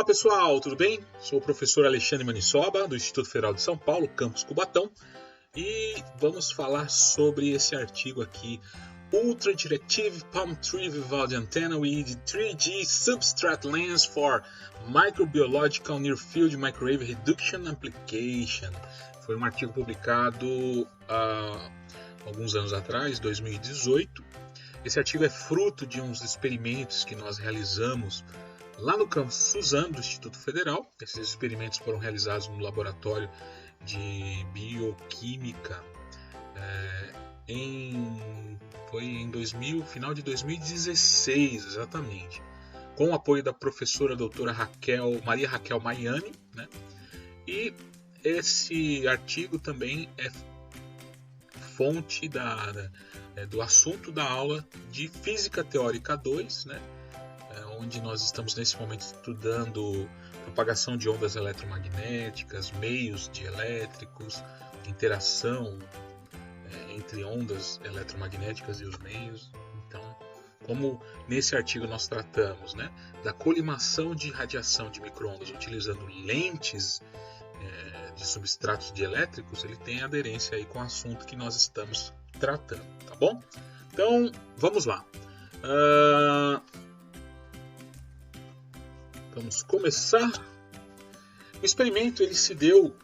Olá pessoal, tudo bem? Sou o professor Alexandre Manissoba, do Instituto Federal de São Paulo, campus Cubatão, e vamos falar sobre esse artigo aqui, Ultra Directive Palm Tree Vivaldi Antenna with 3G Substrate Lens for Microbiological Near Field Microwave Reduction Application. Foi um artigo publicado há alguns anos atrás, 2018. Esse artigo é fruto de uns experimentos que nós realizamos lá no campus Suzano do Instituto Federal. Esses experimentos foram realizados no laboratório de bioquímica foi em final de 2016, exatamente, com o apoio da professora doutora Maria Raquel Maiani, né? E esse artigo também é fonte do assunto da aula de Física Teórica 2, né? Onde nós estamos nesse momento estudando propagação de ondas eletromagnéticas, meios dielétricos, interação entre ondas eletromagnéticas e os meios. Então, como nesse artigo nós tratamos, né, da colimação de radiação de micro-ondas utilizando lentes de substratos dielétricos, ele tem aderência aí com o assunto que nós estamos tratando, tá bom? Então, vamos lá. Vamos começar. O experimento ele se deu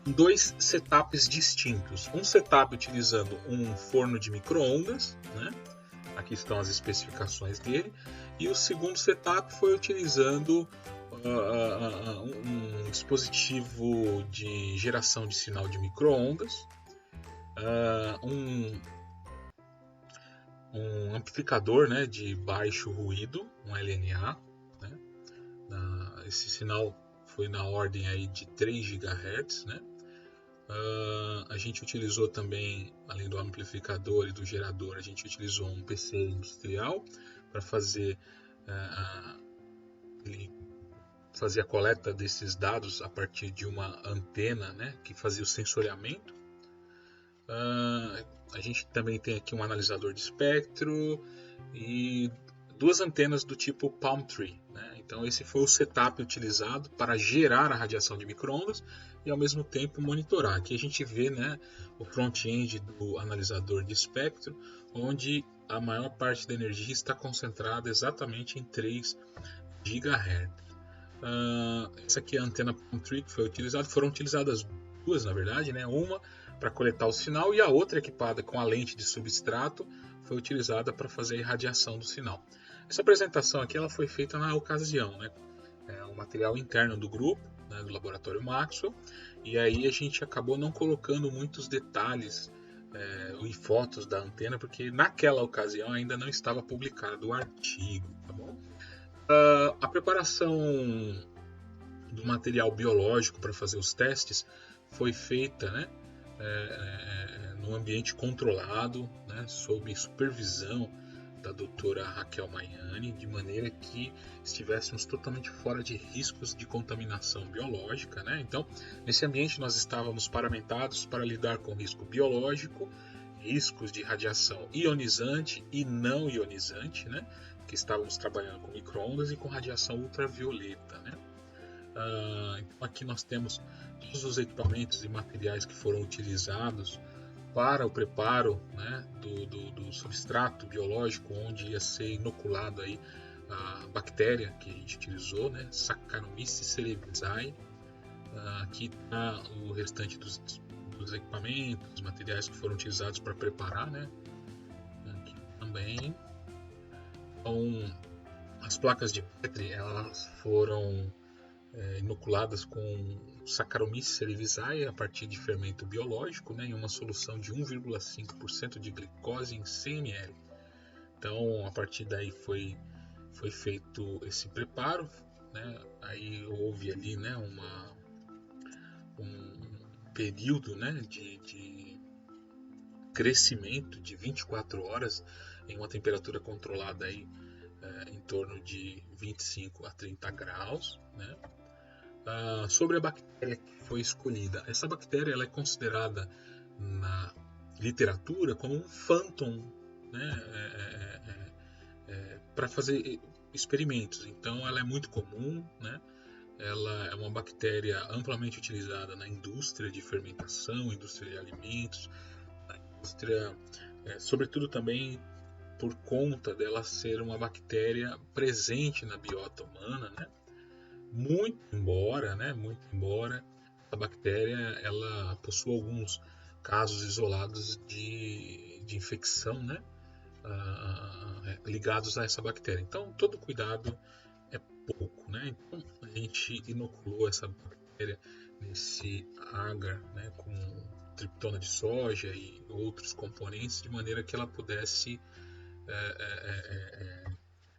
em dois setups distintos. Um setup utilizando um forno de micro-ondas, né? Aqui estão as especificações dele. E o segundo setup foi utilizando um dispositivo de geração de sinal de micro-ondas, um amplificador, né, de baixo ruído, um LNA. Esse sinal foi na ordem aí de 3 GHz, né? A gente utilizou também, além do amplificador e do gerador, a gente utilizou um PC industrial para fazer a coleta desses dados a partir de uma antena, né, que fazia o sensoriamento. A gente também tem aqui um analisador de espectro e duas antenas do tipo Palm Tree, né? Então esse foi o setup utilizado para gerar a radiação de micro-ondas e ao mesmo tempo monitorar. Aqui a gente vê, né, o front-end do analisador de espectro, onde a maior parte da energia está concentrada exatamente em 3 GHz. Essa aqui é a antena Palm Tree que foi utilizada. Foram utilizadas duas, na verdade, né? Uma para coletar o sinal e a outra equipada com a lente de substrato foi utilizada para fazer a irradiação do sinal. Essa apresentação aqui ela foi feita na ocasião, né? O material interno do grupo, né, do laboratório Maxwell, e aí a gente acabou não colocando muitos detalhes e fotos da antena, porque naquela ocasião ainda não estava publicado o artigo, tá bom? A preparação do material biológico para fazer os testes foi feita, né, num ambiente controlado, né, sob supervisão da doutora Raquel Maiani, de maneira que estivéssemos totalmente fora de riscos de contaminação biológica, né? Então, nesse ambiente nós estávamos paramentados para lidar com risco biológico, riscos de radiação ionizante e não ionizante, né? Que estávamos trabalhando com micro-ondas e com radiação ultravioleta, né? Então aqui nós temos todos os equipamentos e materiais que foram utilizados para o preparo, né, do substrato biológico onde ia ser inoculado aí a bactéria que a gente utilizou, né, Saccharomyces cerevisiae. Aqui está o restante dos equipamentos, os materiais que foram utilizados para preparar, né, aqui também. Então, as placas de Petri elas foram inoculadas com Saccharomyces cerevisiae a partir de fermento biológico, né, em uma solução de 1,5% de glicose em 100 ml. Então, a partir daí foi feito esse preparo, né, aí houve ali, né, um período, né, de crescimento de 24 horas em uma temperatura controlada aí, em torno de 25 a 30 graus, né? Sobre a bactéria que foi escolhida. Essa bactéria ela é considerada na literatura como um fântão, né, para fazer experimentos. Então ela é muito comum, né, ela é uma bactéria amplamente utilizada na indústria de fermentação, indústria de alimentos, na indústria, sobretudo também por conta dela ser uma bactéria presente na biota humana, né? Muito embora a bactéria ela possua alguns casos isolados de infecção, né? Ligados a essa bactéria. Então, todo cuidado é pouco, né? Então, a gente inoculou essa bactéria nesse agar, né, com triptona de soja e outros componentes, de maneira que ela pudesse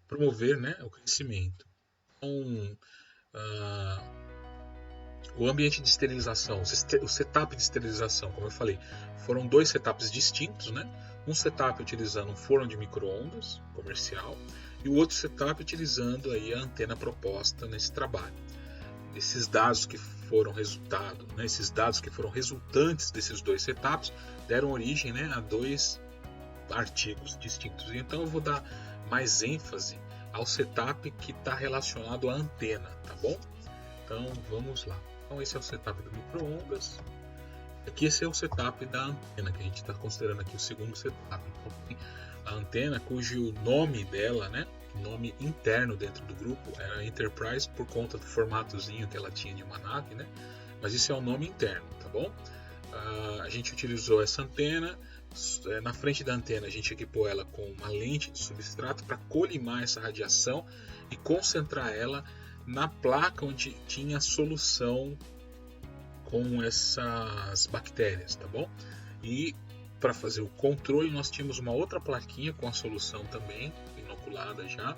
promover, né, o crescimento. Então, o ambiente de esterilização, o setup de esterilização, como eu falei, foram 2 setups distintos, né? Um setup utilizando um forno de micro-ondas comercial e o outro setup utilizando aí a antena proposta nesse trabalho. Esses dados que foram resultado, né, esses dados que foram resultantes desses 2 setups deram origem, né, a 2 artigos distintos. Então eu vou dar mais ênfase ao setup que está relacionado à antena, tá bom? Então vamos lá. Então esse é o setup do micro-ondas. Aqui esse é o setup da antena, que a gente está considerando aqui o segundo setup. Então, a antena, cujo nome dela, né, nome interno dentro do grupo, era Enterprise por conta do formatozinho que ela tinha de uma nave, né? Mas isso é o nome interno, tá bom? A gente utilizou essa antena. Na frente da antena a gente equipou ela com uma lente de substrato para colimar essa radiação e concentrar ela na placa onde tinha solução com essas bactérias, tá bom? E para fazer o controle nós tínhamos uma outra plaquinha com a solução também inoculada já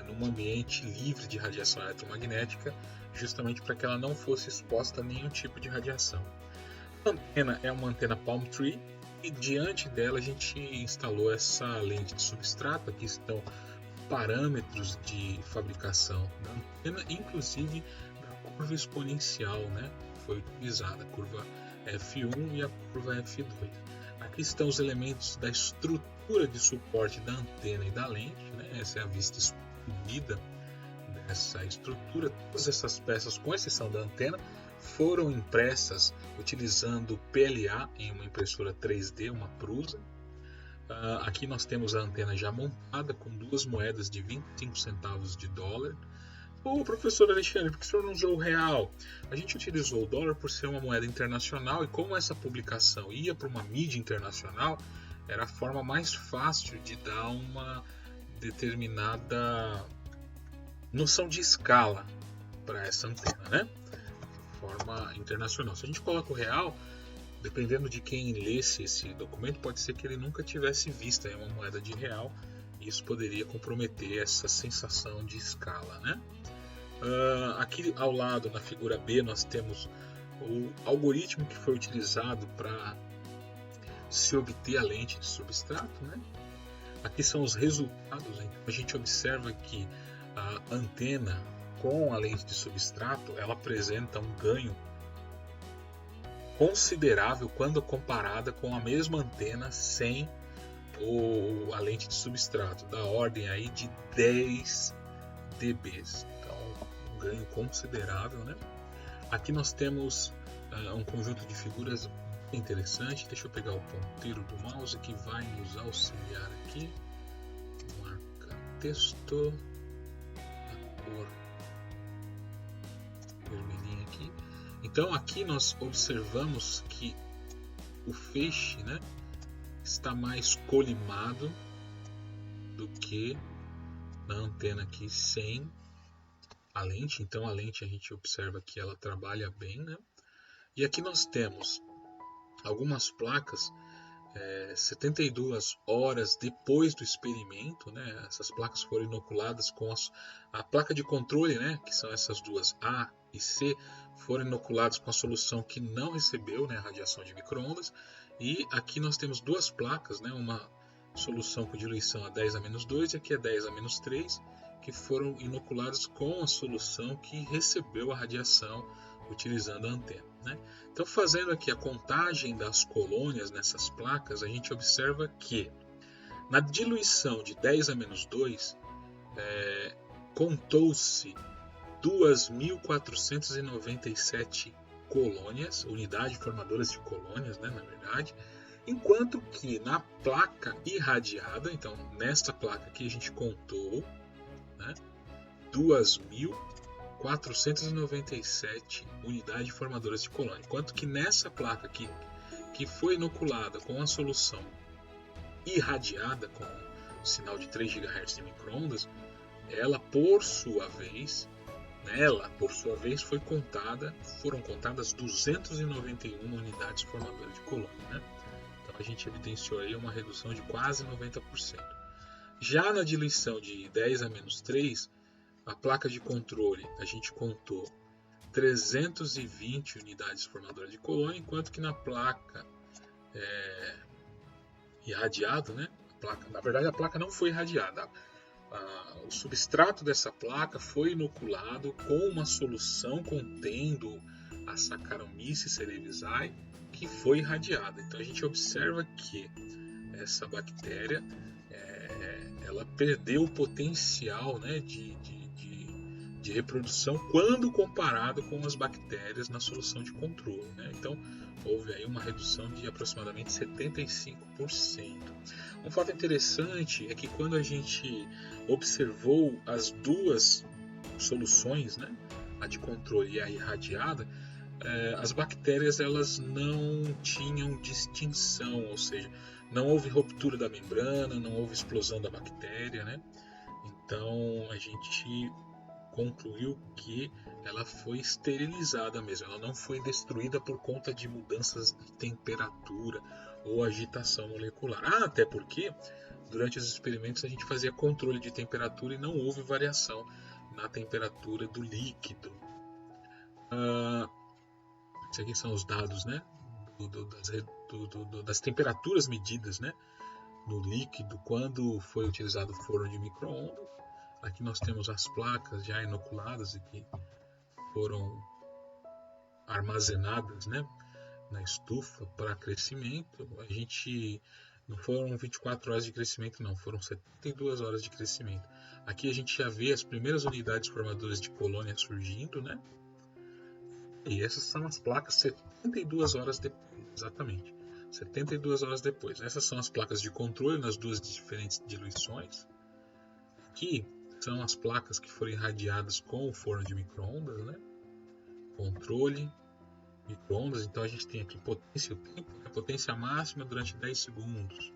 num ambiente livre de radiação eletromagnética, justamente para que ela não fosse exposta a nenhum tipo de radiação. A antena é uma antena Palm Tree e diante dela a gente instalou essa lente de substrato. Aqui estão parâmetros de fabricação da antena, inclusive da curva exponencial, né? Foi utilizada a curva F1 e a curva F2. Aqui estão os elementos da estrutura de suporte da antena e da lente, né? Essa é a vista expandida dessa estrutura. Todas essas peças, com exceção da antena, foram impressas utilizando PLA em uma impressora 3D, uma Prusa. Aqui nós temos a antena já montada com 2 moedas de 25 centavos de dólar. Professor Alexandre, por que o senhor não usou o real? A gente utilizou o dólar por ser uma moeda internacional e como essa publicação ia para uma mídia internacional, era a forma mais fácil de dar uma determinada noção de escala para essa antena, né? Forma internacional. Se a gente coloca o real, dependendo de quem lesse esse documento, pode ser que ele nunca tivesse visto uma moeda de real e isso poderia comprometer essa sensação de escala, né? Aqui ao lado, na figura B, nós temos o algoritmo que foi utilizado para se obter a lente de substrato, né? Aqui são os resultados. Então a gente observa que a antena com a lente de substrato ela apresenta um ganho considerável quando comparada com a mesma antena sem a lente de substrato, da ordem aí de 10 dB. Então, um ganho considerável, né? Aqui nós temos um conjunto de figuras interessante. Deixa eu pegar o ponteiro do mouse que vai nos auxiliar aqui. Marca texto, a cor vermelhinha aqui. Então aqui nós observamos que o feixe, né, está mais colimado do que na antena aqui sem a lente. Então a lente a gente observa que ela trabalha bem, né? E aqui nós temos algumas placas 72 horas depois do experimento, né? Essas placas foram inoculadas com a placa de controle, né? Que são essas duas A e C, foram inoculadas com a solução que não recebeu, né, radiação de micro-ondas. E aqui nós temos 2 placas, né? Uma solução com diluição a 10-2 e aqui a 10-3, que foram inoculadas com a solução que recebeu a radiação utilizando a antena, né? Então, fazendo aqui a contagem das colônias nessas placas, a gente observa que na diluição de 10-2 contou-se 2.497 colônias, unidades formadoras de colônias, né, na verdade, enquanto que na placa irradiada, então nesta placa aqui a gente contou, né, 2.497 unidades formadoras de colônia, enquanto que nessa placa aqui, que foi inoculada com a solução irradiada com sinal de 3 GHz de microondas, ela por sua vez foram contadas 291 unidades formadoras de colônia, né? Então a gente evidenciou aí uma redução de quase 90%. Já na diluição de 10 a menos 3, a placa de controle a gente contou 320 unidades formadoras de colônia, enquanto que na placa irradiada, né? Na verdade a placa não foi irradiada. O substrato dessa placa foi inoculado com uma solução contendo a Saccharomyces cerevisiae que foi irradiada. Então a gente observa que essa bactéria ela perdeu o potencial, né, de reprodução quando comparado com as bactérias na solução de controle, né? Então houve aí uma redução de aproximadamente 75%. Um fato interessante é que quando a gente observou as duas soluções, né, a de controle e a irradiada, as bactérias elas não tinham distinção, ou seja, não houve ruptura da membrana, não houve explosão da bactéria, né? Então a gente concluiu que ela foi esterilizada mesmo, ela não foi destruída por conta de mudanças de temperatura ou agitação molecular. Até porque durante os experimentos a gente fazia controle de temperatura e não houve variação na temperatura do líquido. Esses aqui são os dados, né, das temperaturas medidas, né, no líquido quando foi utilizado o forno de micro-ondas. Aqui nós temos as placas já inoculadas e que foram armazenadas, né, na estufa para crescimento. A gente não foram 24 horas de crescimento, não, foram 72 horas de crescimento. Aqui a gente já vê as primeiras unidades formadoras de colônia surgindo, né? E essas são as placas 72 horas depois, exatamente. 72 horas depois. Essas são as placas de controle nas duas diferentes diluições. Aqui são as placas que foram irradiadas com o forno de micro-ondas, né? Controle, micro-ondas. Então a gente tem aqui potência, o tempo, a potência máxima durante 10 segundos.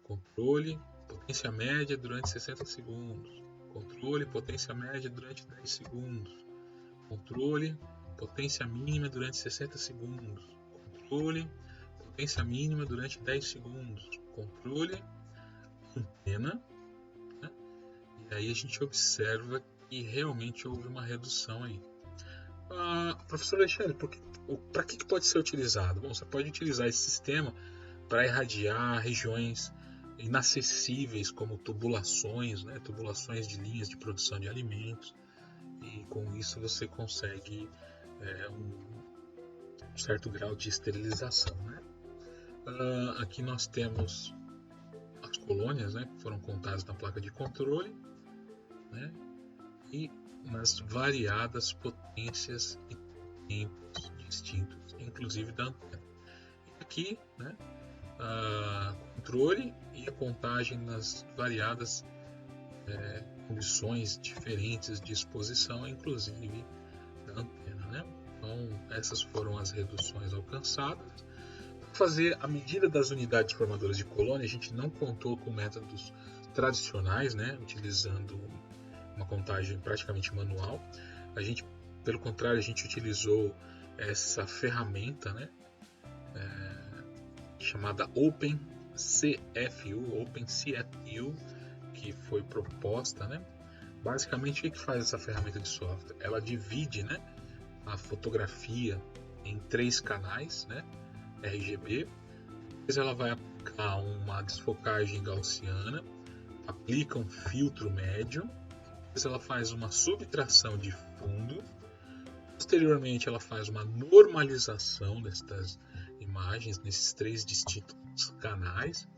Controle, potência média durante 60 segundos. Controle, potência média durante 10 segundos. Controle, potência mínima durante 60 segundos. Controle, potência mínima durante 10 segundos. Controle, antena. E aí a gente observa que realmente houve uma redução aí. Professor Alexandre, para que pode ser utilizado? Bom, você pode utilizar esse sistema para irradiar regiões inacessíveis como tubulações, né? Tubulações de linhas de produção de alimentos, e com isso você consegue um certo grau de esterilização, né? Aqui nós temos as colônias, né, que foram contadas na placa de controle, né, e nas variadas potências e tempos distintos, inclusive da antena. Aqui, né, controle e a contagem nas variadas condições diferentes de exposição, inclusive da antena, né? Então essas foram as reduções alcançadas. Para fazer a medida das unidades formadoras de colônia, a gente não contou com métodos tradicionais, né, utilizando uma contagem praticamente manual. Pelo contrário, a gente utilizou essa ferramenta, né, chamada OpenCFU, que foi proposta, né? Basicamente, o que faz essa ferramenta de software? Ela divide, né, a fotografia em 3 canais, né, RGB. Depois ela vai aplicar uma desfocagem gaussiana, aplica um filtro médio. Depois ela faz uma subtração de fundo. Posteriormente, ela faz uma normalização destas imagens nesses 3 distintos canais.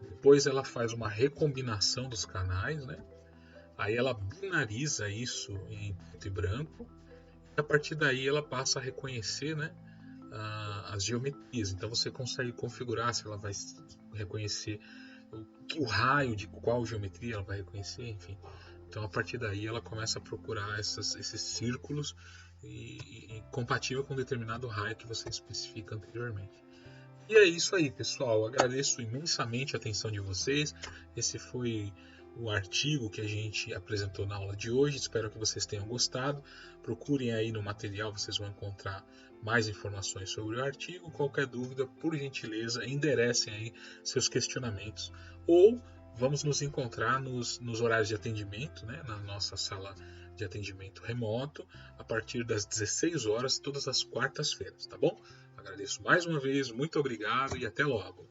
Depois ela faz uma recombinação dos canais, né? Aí ela binariza isso em preto e branco, e a partir daí ela passa a reconhecer, né, as geometrias. Então você consegue configurar se ela vai reconhecer o raio de qual geometria ela vai reconhecer, enfim. Então a partir daí ela começa a procurar esses círculos e compatível com determinado raio que você especifica anteriormente. E é isso aí, pessoal. Agradeço imensamente a atenção de vocês. Esse foi o artigo que a gente apresentou na aula de hoje. Espero que vocês tenham gostado. Procurem aí no material, vocês vão encontrar mais informações sobre o artigo. Qualquer dúvida, por gentileza, enderecem aí seus questionamentos. Ou vamos nos encontrar nos horários de atendimento, né, na nossa sala de atendimento remoto, a partir das 16 horas, todas as quartas-feiras, tá bom? Agradeço mais uma vez, muito obrigado e até logo.